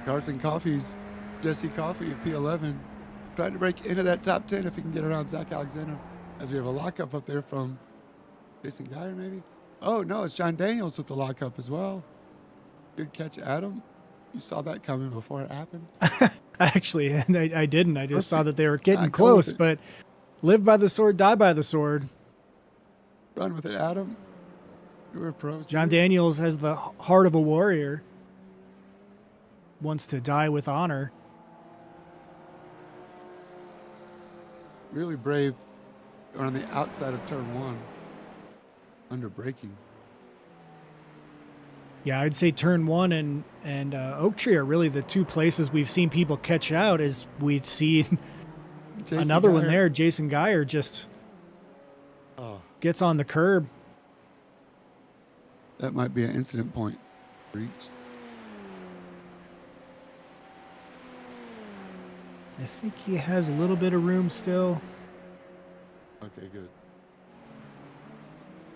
Carson Coffey's Jesse Coffey of P11 trying to break into that top 10 if he can get around Zach Alexander, as we have a lockup up there from Jason Geyer maybe. Oh no, it's John Daniels with the lockup as well. Good catch, Adam. You saw that coming before it happened. Actually, I didn't. I just saw that they were getting Go with close, it. but live by the sword, die by the sword. Run with it, Adam. You're a pro. John Daniels has the heart of a warrior. Wants to die with honor. Really brave on the outside of turn 1 under braking. Yeah, I'd say turn 1 and Oak Tree are really the 2 places we've seen people catch out. As we've seen another one there. Jason Geyer just gets on the curb. That might be an incident point for each. I think he has a little bit of room still. Okay, good.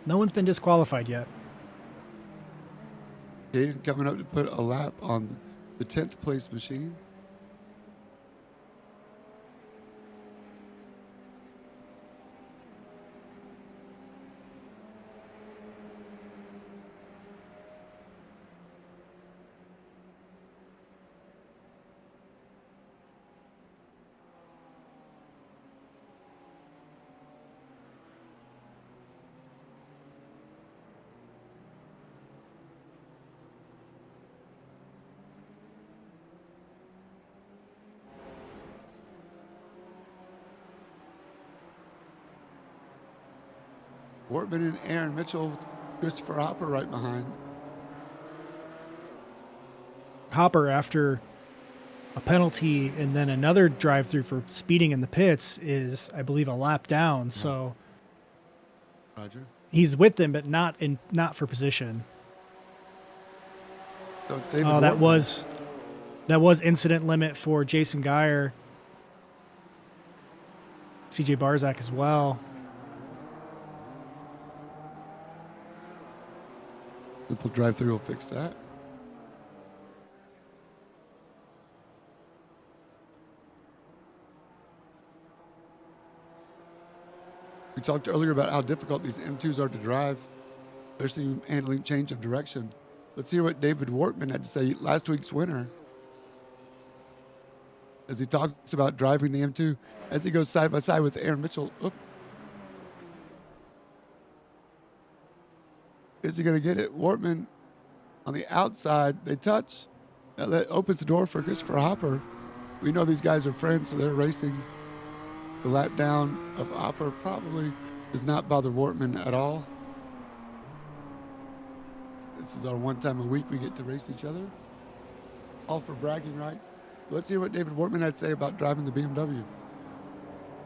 No one's been disqualified yet. Caden coming up to put a lap on the 10th place machine. Wortman and Aaron Mitchell with Christopher Hopper right behind. Hopper, after a penalty and then another drive-through for speeding in the pits, is, I believe, a lap down. So Roger. he's with them, but not for position. So it's David Oh, Wortman. that was incident limit for Jason Geyer, CJ Barzak as well. Simple drive-through will fix that. We talked earlier about how difficult these M2s are to drive, especially handling change of direction. Let's hear what David Wortman had to say, last week's winner, as he talks about driving the M2 as he goes side by side with Aaron Mitchell. Oop. Is he going to get it? Wortman on the outside. They touch. That opens the door for Christopher Hopper. We know these guys are friends, so they're racing. The lap down of Hopper probably does not bother Wortman at all. This is our one time a week we get to race each other. All for bragging rights. Let's hear what David Wortman had to say about driving the BMW.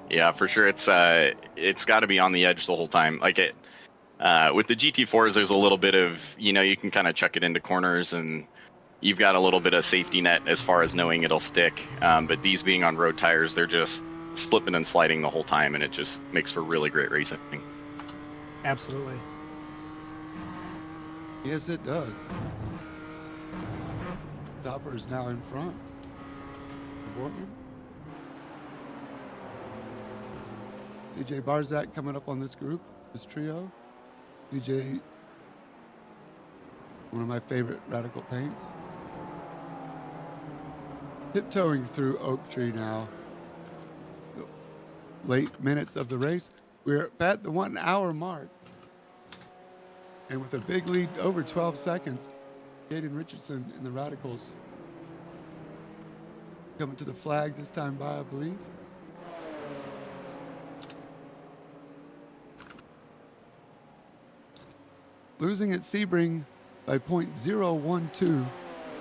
Yeah, for sure. It's got to be on the edge the whole time. Like it with the GT4s, there's a little bit of, you can kind of chuck it into corners and you've got a little bit of safety net as far as knowing it'll stick. But these being on road tires, they're just slipping and sliding the whole time, and it just makes for really great racing. Absolutely. Yes, it does. Hopper is now in front of Wortman. DJ Barzak coming up on this group, this trio. DJ, one of my favorite radical paints. Tiptoeing through Oak Tree now. The late minutes of the race. We're at the 1 hour mark. And with a big lead over 12 seconds, Caden Richardson in the Radicals coming to the flag this time by, I believe. Losing at Sebring by .012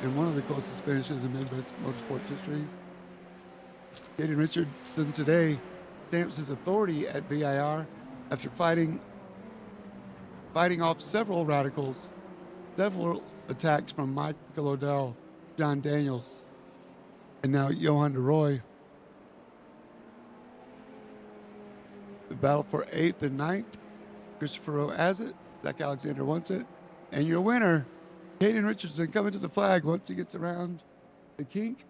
in one of the closest finishes in Midwest Motorsports history. Caden Richardson today stamps his authority at VIR after fighting off several radicals, several attacks from Michael Odell, John Daniels, and now Johan DeRoy. The battle for 8th and 9th. Christopher Rowe has it. Zach Alexander wants it. And your winner, Caden Richardson, coming to the flag once he gets around the kink.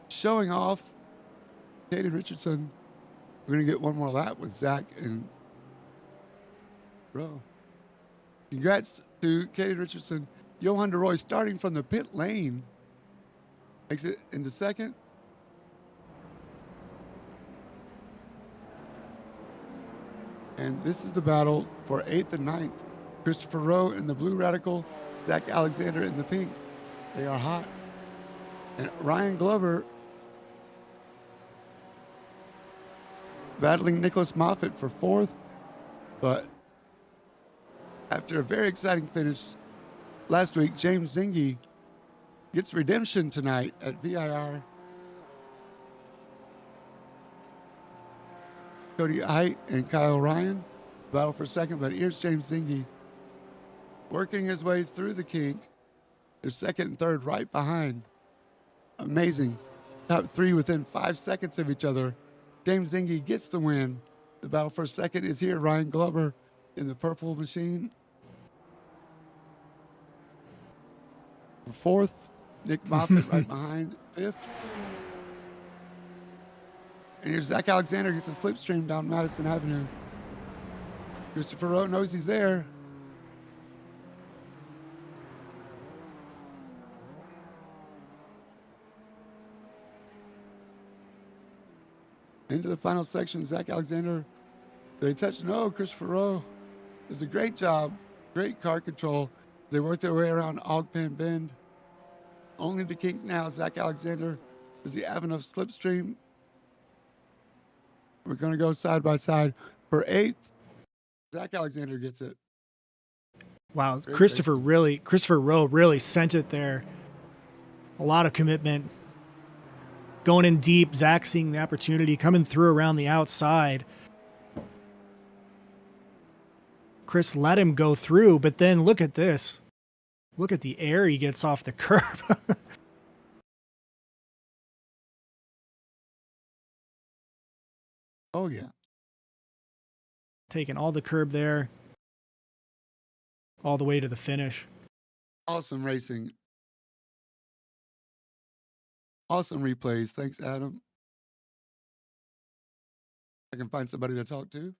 Showing off Caden Richardson. We're going to get one more lap with Zach and Rowe. Congrats to Caden Richardson. Johan DeRoy starting from the pit lane. Makes it into second. And this is the battle for 8th and 9th. Christopher Rowe in the blue radical, Zach Alexander in the pink. They are hot. And Ryan Glover battling Nicholas Moffitt for 4th. But after a very exciting finish last week, James Zingy gets redemption tonight at VIR. Cody Height and Kyle Ryan battle for second, but here's James Zingy working his way through the kink. They're second and third right behind. Amazing. Top three within 5 seconds of each other. James Zingy gets the win. The battle for second is here. Ryan Glover in the purple machine. Fourth, Nick Moffitt right behind, fifth. And here's Zach Alexander gets a slipstream down Madison Avenue. Christopher Rowe knows he's there. Into the final section, Zach Alexander. They touch no, Christopher Rowe does a great job. Great car control. They work their way around Ogpen Bend. Only the kink now, Zach Alexander. Does he have enough slipstream? We're going to go side by side. For 8th, Zach Alexander gets it. Wow, Great Christopher Rowe really sent it there. A lot of commitment. Going in deep, Zach seeing the opportunity, coming through around the outside. Chris let him go through, but then look at this. Look at the air he gets off the curb. Oh, yeah. Taking all the curb there, all the way to the finish. Awesome racing. Awesome replays. Thanks, Adam. I can find somebody to talk to.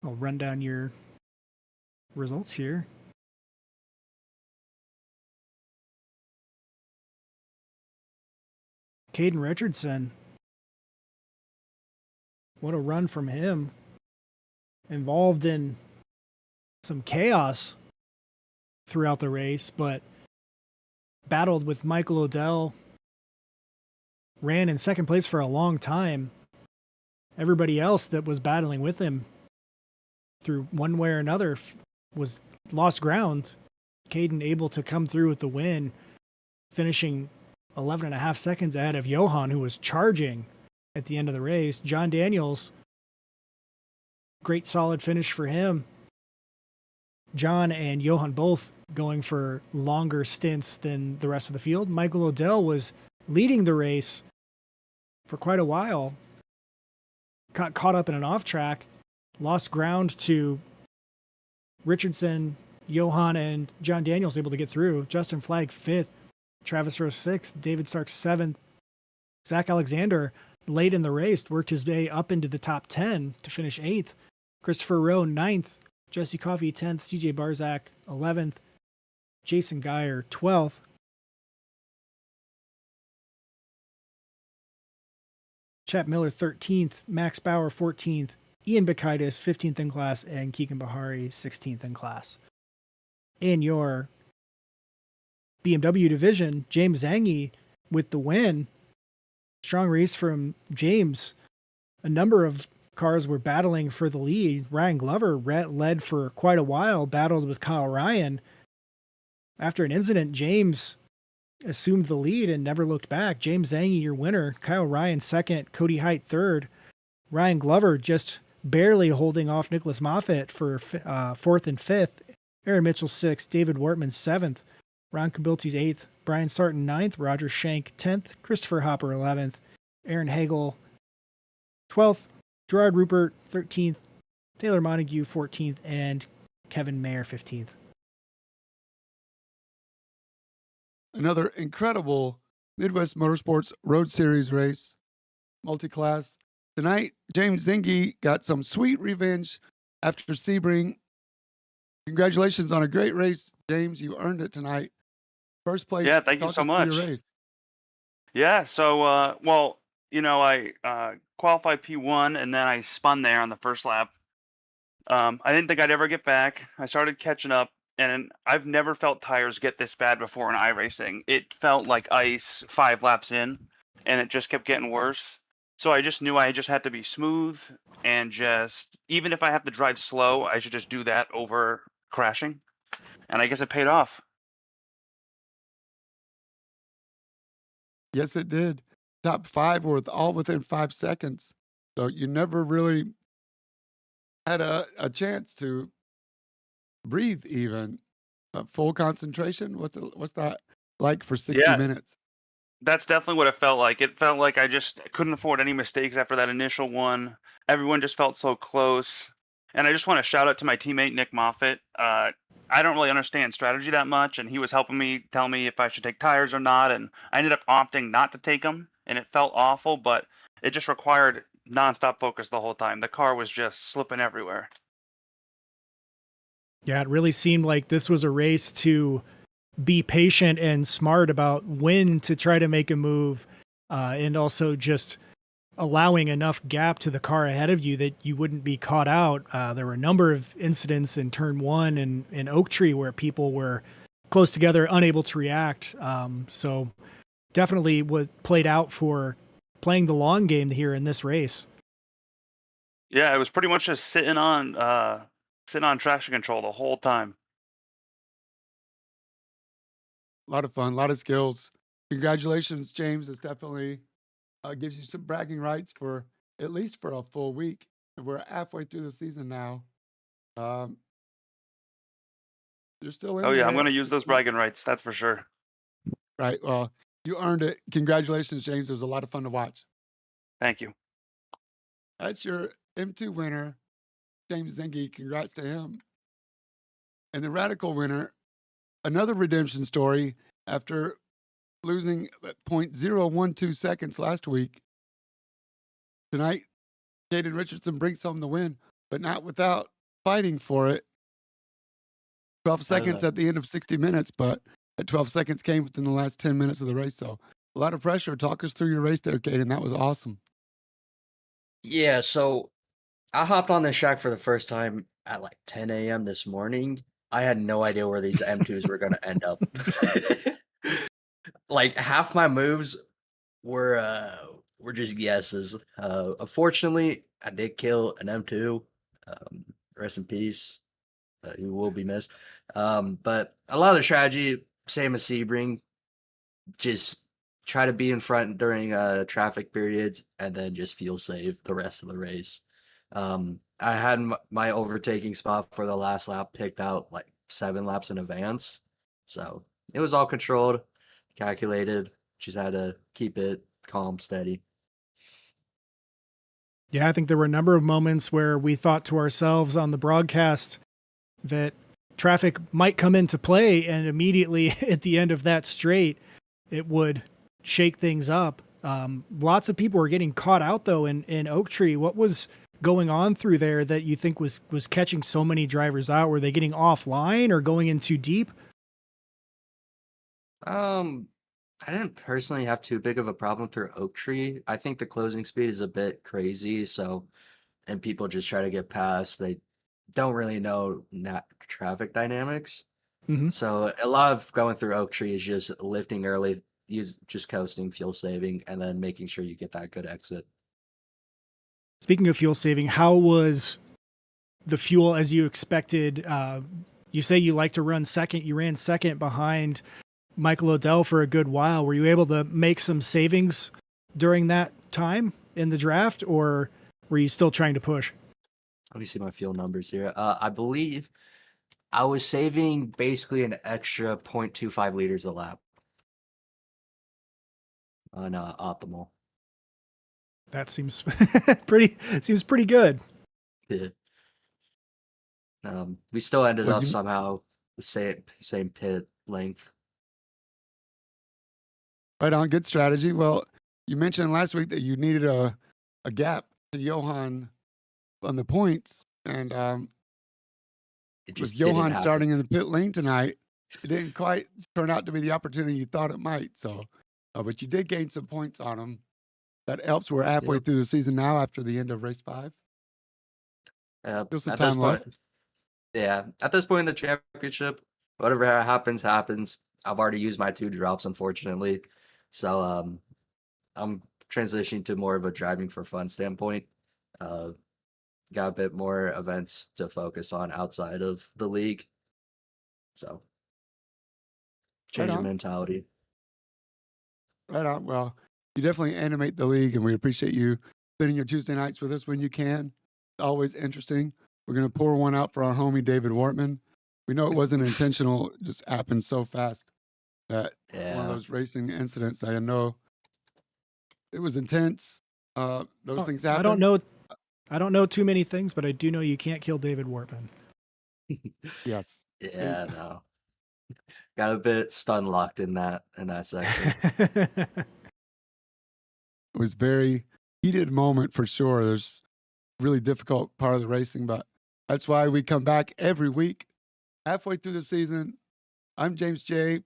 I'll run down your results here. Caden Richardson. What a run from him. Involved in some chaos throughout the race, but battled with Michael Odell. Ran in second place for a long time. Everybody else that was battling with him through one way or another was lost ground. Caden able to come through with the win, finishing 11 and a half seconds ahead of Johan, who was charging at the end of the race. John Daniels, great solid finish for him. John and Johan both going for longer stints than the rest of the field. Michael Odell was leading the race for quite a while. Got caught up in an off track, lost ground to Richardson, Johan, and John Daniels able to get through. Justin Flagg 5th, Travis Rose 6th, David Stark 7th. Zach Alexander late in the race worked his way up into the top 10 to finish 8th. Christopher Rowe 9th, Jesse Coffey 10th, CJ Barzak 11th, Jason Geyer 12th. Chap Miller 13th, Max Bauer 14th, Ian Bakaitis 15th in class, and Keegan Bahari 16th in class. In your BMW division, James Zangi with the win. Strong race from James. A number of cars were battling for the lead. Ryan Glover led for quite a while, battled with Kyle Ryan. After an incident, James assumed the lead and never looked back. James Zangi, your winner. Kyle Ryan, second. Cody Height, third. Ryan Glover just barely holding off Nicholas Moffitt for fourth and fifth. Aaron Mitchell, sixth. David Wortman, seventh. Ron Kabiltes, eighth. Brian Sarton, ninth. Roger Shank, 10th. Christopher Hopper, 11th. Aaron Hagel, 12th. Gerard Rupert, 13th. Taylor Montague, 14th. And Kevin Mayer, 15th. Another incredible Midwest Motorsports Road Series race, multi-class. Tonight, James Zingy got some sweet revenge after Sebring. Congratulations on a great race, James. You earned it tonight. First place. Yeah, thank you Talk so us through much. your race. Yeah, so I qualified P1 and then I spun there on the first lap. I didn't think I'd ever get back. I started catching up, and I've never felt tires get this bad before in iRacing. It felt like ice 5 laps in, and it just kept getting worse. So I just knew I just had to be smooth and just, even if I have to drive slow, I should just do that over crashing. And I guess it paid off. Yes, it did. Top 5 were all within 5 seconds. So you never really had a chance to breathe even. Full concentration. What's that like for 60 Yeah. minutes? That's definitely what it felt like. It felt like I just couldn't afford any mistakes after that initial one. Everyone just felt so close. And I just want to shout out to my teammate, Nick Moffitt. I don't really understand strategy that much, and he was helping me tell me if I should take tires or not. And I ended up opting not to take them, and it felt awful, but it just required nonstop focus the whole time. The car was just slipping everywhere. Yeah, it really seemed like this was a race to be patient and smart about when to try to make a move, and also just allowing enough gap to the car ahead of you that you wouldn't be caught out. There were a number of incidents in turn 1 and in Oak Tree where people were close together, unable to react. So definitely what played out for playing the long game here in this race. Yeah, it was pretty much just sitting on traction control the whole time. A lot of fun, a lot of skills. Congratulations, James. It's definitely gives you some bragging rights for at least for a full week. And we're halfway through the season now. Um, you're still in Oh yeah, I'm there. gonna use those bragging rights. That's for sure. Right. Well, you earned it. Congratulations, James. It was a lot of fun to watch. Thank you. That's your M2 winner, James Zengi. Congrats to him. And the Radical winner, another redemption story after losing at 0.012 seconds last week. Tonight, Caden Richardson brings home the win, but not without fighting for it. 12 seconds at the end of 60 minutes, but that 12 seconds came within the last 10 minutes of the race. So a lot of pressure. Talk us through your race there, Caden. That was awesome. Yeah, so I hopped on the track for the first time at like 10 a.m. this morning. I had no idea where these M2s were going to end up. Like half my moves were just guesses. Unfortunately, I did kill an M2. Rest in peace. He will be missed. But a lot of the strategy, same as Sebring, just try to be in front during traffic periods and then just fuel save the rest of the race. I had my overtaking spot for the last lap picked out like 7 laps in advance. So it was all controlled, calculated. Just had to keep it calm, steady. Yeah, I think there were a number of moments where we thought to ourselves on the broadcast that traffic might come into play, and immediately at the end of that straight, it would shake things up. Lots of people were getting caught out though in Oak Tree. What was going on through there that you think was catching so many drivers out? Were they getting offline or going in too deep? I didn't personally have too big of a problem through Oak Tree. I think the closing speed is a bit crazy, so and people just try to get past. They don't really know traffic dynamics. Mm-hmm. So a lot of going through Oak Tree is just lifting early, just coasting, fuel saving, and then making sure you get that good exit. Speaking of fuel saving, how was the fuel as you expected? You say you like to run second. You ran second behind Michael Odell for a good while. Were you able to make some savings during that time in the draft, or were you still trying to push? Let me see my fuel numbers here. I believe I was saving basically an extra 0.25 liters a lap on optimal. That seems pretty good. Yeah. We still ended Well, up somehow the same pit length. Right on. Good strategy. Well, you mentioned last week that you needed a gap to Johan on the points. And It with just didn't Johan happen. starting in the pit lane tonight, it didn't quite turn out to be the opportunity you thought it might. So, but you did gain some points on him. That helps. We're halfway Yep. through the season now after the end of race 5. Still some At this time point, left. yeah, at this point in the championship, whatever happens, happens. I've already used my 2 drops, unfortunately. So I'm transitioning to more of a driving for fun standpoint. Got a bit more events to focus on outside of the league. So change Right of on. mentality. Right on. Well, you definitely animate the league, and we appreciate you spending your Tuesday nights with us when you can. Always interesting. We're going to pour one out for our homie David Wortman. We know it wasn't intentional; it just happened so fast that one of Yeah. those racing incidents. I know it was intense. Those things happen. I don't know too many things, but I do know you can't kill David Wortman. Yes. Yeah, no. Got a bit stun locked in that section. It was very heated moment for sure. There's a really difficult part of the racing, but that's why we come back every week. Halfway through the season, I'm James J.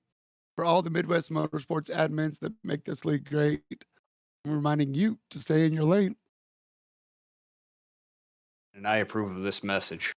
For all the Midwest Motorsports admins that make this league great, I'm reminding you to stay in your lane. And I approve of this message.